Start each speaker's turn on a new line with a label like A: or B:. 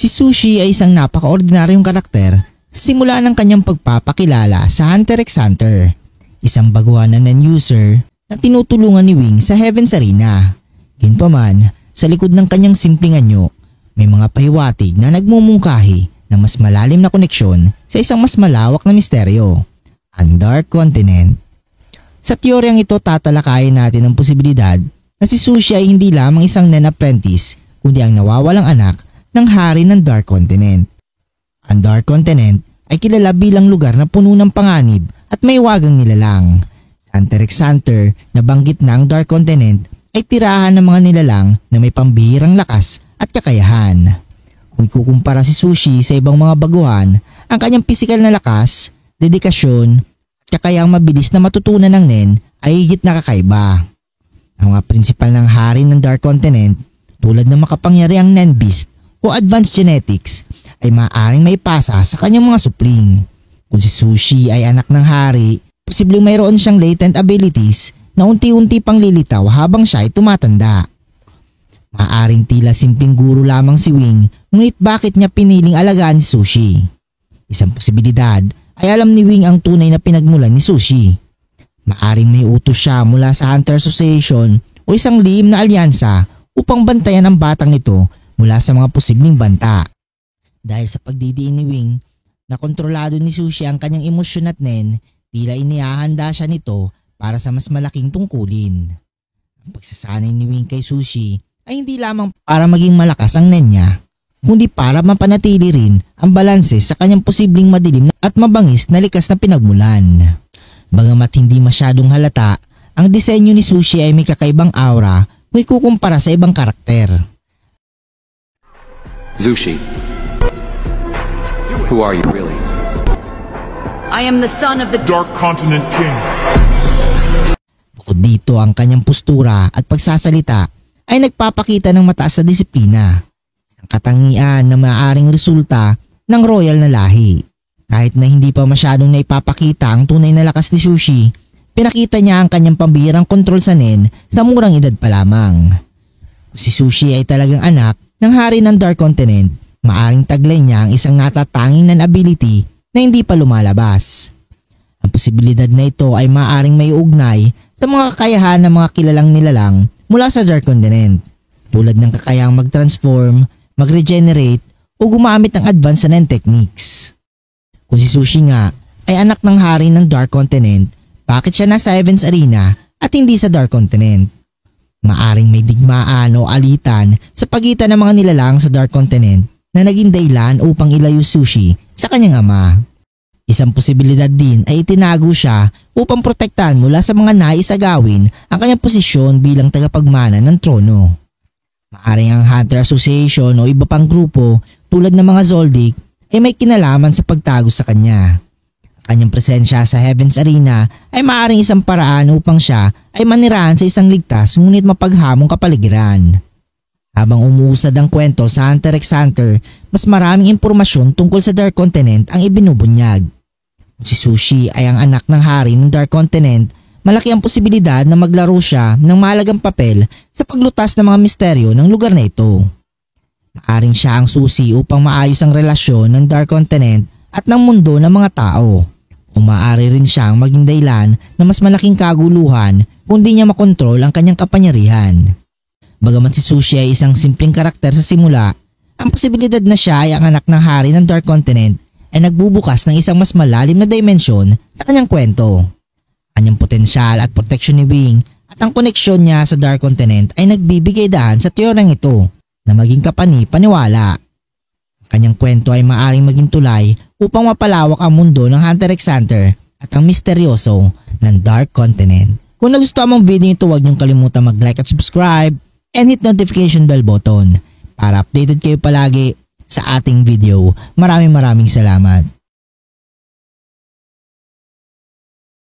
A: Si Sushi ay isang napaka-ordinaryong karakter sa simula ng kanyang pagpapakilala sa Hunter x Hunter, isang baguhan na non-user na tinutulungan ni Wing sa Heaven's Arena. Gayunpaman, sa likod ng kanyang simpleng anyo, may mga pahiwatig na nagmumungkahi ng mas malalim na koneksyon sa isang mas malawak na misteryo, ang Dark Continent. Sa teoryang ito, tatalakayin natin ang posibilidad na si Sushi ay hindi lamang isang non-apprentice kundi ang nawawalang anak ng hari ng Dark Continent. Ang Dark Continent ay kilala bilang lugar na puno ng panganib at may wagang nilalang. Sa Hunter x Hunter, nabanggit na ang Dark Continent ay tirahan ng mga nilalang na may pambihirang lakas at kakayahan. Kung ikukumpara si Sushi sa ibang mga baguhan, ang kanyang pisikal na lakas, dedikasyon at kakayahang mabilis na matutunan ng Nen ay higit na kakaiba. Ang mga prinsipal ng hari ng Dark Continent tulad ng makapangyarihang Nen Beast o advanced genetics ay maaaring maipasa sa kanyang mga supling. Kung si Sushi ay anak ng hari, posibleng mayroon siyang latent abilities na unti-unti pang lilitaw habang siya ay tumatanda. Maaaring tila simpleng guro lamang si Wing, ngunit bakit niya piniling alagaan si Sushi? Isang posibilidad ay alam ni Wing ang tunay na pinagmulan ni Sushi. Maaaring may utos siya mula sa Hunter Association o isang lihim na alyansa upang bantayan ang batang ito mula sa mga posibleng banta. Dahil sa pagdidiin ni Wing na kontrolado ni Sushi ang kanyang emosyon at Nen, tila inihahanda siya nito para sa mas malaking tungkulin. Ang pagsasanay ni Wing kay Sushi ay hindi lamang para maging malakas ang Nen niya, kundi para mapanatili rin ang balanse sa kanyang posibleng madilim at mabangis na likas na pinagmulan. Bagamat hindi masyadong halata, ang disenyo ni Sushi ay may kakaibang aura kung ikukumpara sa ibang karakter.
B: Zushi, who are you really?
C: I am the son of the
D: Dark Continent King.
A: Bukod dito, ang kanyang postura at pagsasalita ay nagpapakita ng mataas na disiplina, isang katangian na maaaring resulta ng royal na lahi. Kahit na hindi pa masyadong naipapakita ang tunay na lakas ni Sushi, pinakita niya ang kanyang pambihirang kontrol sa Nen sa murang edad pa lamang. Kung si Sushi ay talagang anak ng hari ng Dark Continent, maaaring taglay niya ang isang natatanging nan ability na hindi pa lumalabas. Ang posibilidad na ito ay maaaring may ugnay sa mga kakayahan ng mga kilalang nilalang mula sa Dark Continent, tulad ng kakayahang mag-transform, mag-regenerate o gumamit ng advanced Nen techniques. Kung si Sushi nga ay anak ng hari ng Dark Continent, bakit siya nasa Heaven's Arena at hindi sa Dark Continent? Maaring may digmaan o alitan sa pagitan ng mga nilalang sa Dark Continent na naging dahilan upang ilayo Sushi sa kanyang ama. Isang posibilidad din ay itinago siya upang protektahan mula sa mga nais agawin ang kanyang posisyon bilang tagapagmana ng trono. Maaring ang Hunter Association o iba pang grupo tulad ng mga Zoldyck ay may kinalaman sa pagtago sa kanya. Ang kanyang presensya sa Heaven's Arena ay maaaring isang paraan upang siya ay manirahan sa isang ligtas ngunit mapaghamong kapaligiran. Habang umuusad ang kwento sa Hunter x Hunter, mas maraming impormasyon tungkol sa Dark Continent ang ibinubunyag. Kung si Sushi ay ang anak ng hari ng Dark Continent, malaki ang posibilidad na maglaro siya ng mahalagang papel sa paglutas ng mga misteryo ng lugar na ito. Maaring siya ang susi upang maayos ang relasyon ng Dark Continent at ng mundo ng mga tao. O maaari rin siyang maging dahilan na mas malaking kaguluhan kung di niya makontrol ang kanyang kapangyarihan. Bagamat si Sushi ay isang simpleng karakter sa simula, ang posibilidad na siya ay ang anak ng hari ng Dark Continent ay nagbubukas ng isang mas malalim na dimensyon sa kanyang kwento. Kanyang potensyal at proteksyon ni Wing at ang koneksyon niya sa Dark Continent ay nagbibigay daan sa teoryang ito na maging kapani-paniwala. Ang kanyang kwento ay maaaring maging tulay upang mapalawak ang mundo ng Hunter x Hunter at ang misteryoso ng Dark Continent. Kung nagustuhan mong video ito, huwag niyong kalimutan mag-like at subscribe and hit notification bell button para updated kayo palagi sa ating video. Maraming salamat.